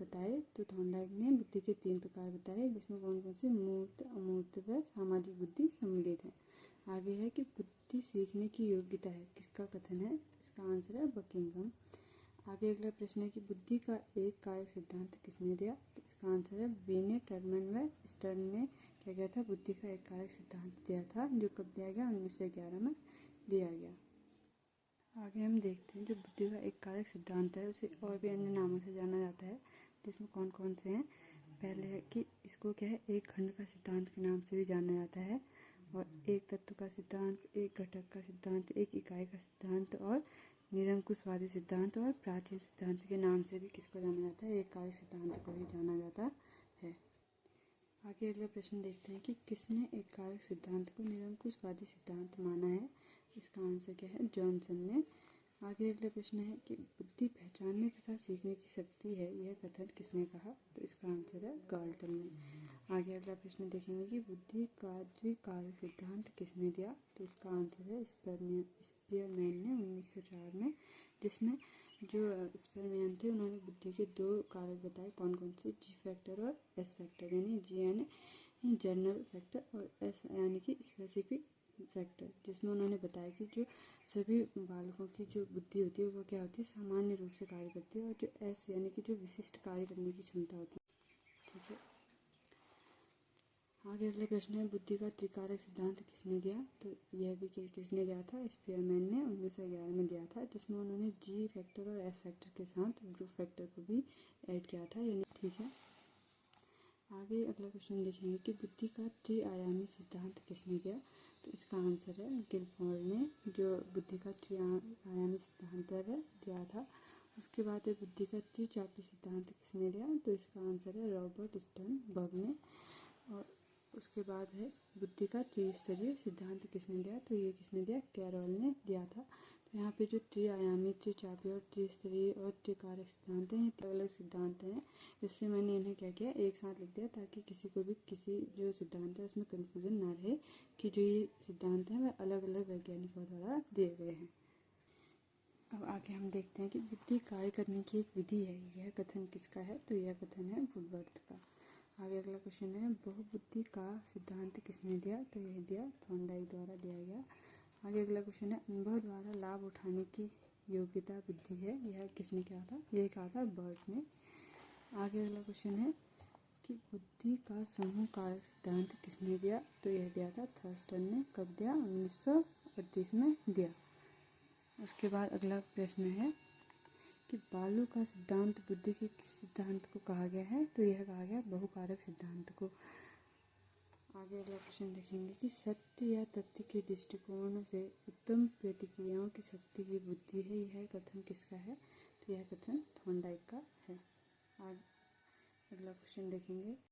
बताए तो थॉर्नडाइक ने बुद्धि के 3 प्रकार बताए, जिसमें कौन कौन से मूर्त, अमूर्त व सामाजिक बुद्धि सम्मिलित है। आगे है कि बुद्धि सीखने की योग्यता है, किसका कथन है? इसका आंसर है बकिंघम। आगे अगला प्रश्न है कि बुद्धि का एक कारक सिद्धांत किसने दिया? तो इसका आंसर है बीने, टर्मन व स्टर्न ने क्या किया था? बुद्धि का एक कारक सिद्धांत दिया था, जो कब दिया गया? 1911 में दिया गया। आगे हम देखते हैं जो बुद्धि का एक कारक सिद्धांत है उसे और भी अन्य नामों से जाना जाता है, जिसमें कौन कौन से हैं। पहले है कि इसको क्या है? एक खंड का सिद्धांत के नाम से भी जाना जाता है, और एक तत्व का सिद्धांत, एक घटक का सिद्धांत, एक इकाई का सिद्धांत, और निरंकुशवादी सिद्धांत और प्राचीन सिद्धांत के नाम से भी किसको जाना जाता है? एक कारक सिद्धांत को ही जाना जाता है। आगे अगला प्रश्न देखते हैं कि किसने एक कारक सिद्धांत को निरंकुशवादी सिद्धांत माना है? इसका आंसर क्या है? जॉनसन ने। आगे अगला प्रश्न है कि बुद्धि पहचानने तथा सीखने की शक्ति है, यह कथन किसने कहा? तो इसका आंसर है गाल्टन ने। आगे अगला प्रश्न देखेंगे कि बुद्धि का द्विकारक सिद्धांत किसने दिया? तो इसका आंसर है स्पीयरमैन ने 1904 में, जिसमें जो स्पीयरमैन थे उन्होंने बुद्धि के 2 कारक बताए, कौन कौन से? जी फैक्टर और एस फैक्टर, यानी जी यानी जनरल फैक्टर और एस यानी कि स्पेसिफिक फैक्टर, जिसमें उन्होंने बताया कि जो सभी बालकों की जो बुद्धि होती है वो क्या होती है? सामान्य रूप से कार्य करती है, और जो एस यानी कि जो विशिष्ट कार्य करने की क्षमता होती है। ठीक है। आगे अगला प्रश्न है बुद्धि का त्रिकारक सिद्धांत किसने दिया? तो यह भी किसने दिया था? स्पीयरमैन ने 1911 में दिया था, जिसमें उन्होंने जी फैक्टर और एस फैक्टर के साथ ग्रुप फैक्टर को भी ऐड किया था, यानी ठीक है। आगे अगला क्वेश्चन देखेंगे कि बुद्धि का त्रिआयामी सिद्धांत किसने दिया? तो इसका आंसर है गिलफोर्ड ने, जो बुद्धि का त्रिआयामी सिद्धांत है वह दिया था। उसके बाद है बुद्धि का त्रिचापी सिद्धांत किसने दिया? तो इसका आंसर है रॉबर्ट स्टर्नबर्ग ने। और उसके बाद है बुद्धि का त्रिस्तरीय सिद्धांत किसने दिया? तो ये किसने दिया? कैरोल ने दिया था। तो यहाँ पे जो त्रिआयामी, त्रिचापी और त्रिस्तरीय और त्रिकारक सिद्धांत हैं, ये अलग अलग सिद्धांत हैं, इसलिए मैंने इन्हें क्या किया? एक साथ लिख दिया, ताकि किसी को भी किसी जो सिद्धांत है उसमें कन्फ्यूजन ना रहे कि जो ये सिद्धांत हैं वह अलग अलग वैज्ञानिकों द्वारा दिए गए हैं। अब आगे हम देखते हैं कि बुद्धि कार्य करने की एक विधि है, यह कथन किसका है? तो यह कथन है वुडवर्थ का। आगे अगला क्वेश्चन है बहुबुद्धि का सिद्धांत किसने दिया? तो यह दिया थॉर्नडाइक द्वारा दिया गया। आगे अगला क्वेश्चन है अनुभव द्वारा लाभ उठाने की योग्यता बुद्धि है, यह किसने कहा था? यह कहा था बर्ट ने। आगे अगला क्वेश्चन है कि बुद्धि का समूह कारक सिद्धांत किसने दिया? तो यह दिया था थर्स्टन ने। कब दिया? 1938 में दिया। उसके बाद अगला प्रश्न है कि बालू का सिद्धांत बुद्धि के किस सिद्धांत को कहा गया है? तो यह कहा गया बहुकारक सिद्धांत को। आगे अगला क्वेश्चन देखेंगे कि सत्य या तथ्य के दृष्टिकोण से उत्तम प्रतिक्रियाओं की शक्ति की बुद्धि है, यह कथन किसका है? तो यह कथन थॉर्नडाइक का है। अगला क्वेश्चन देखेंगे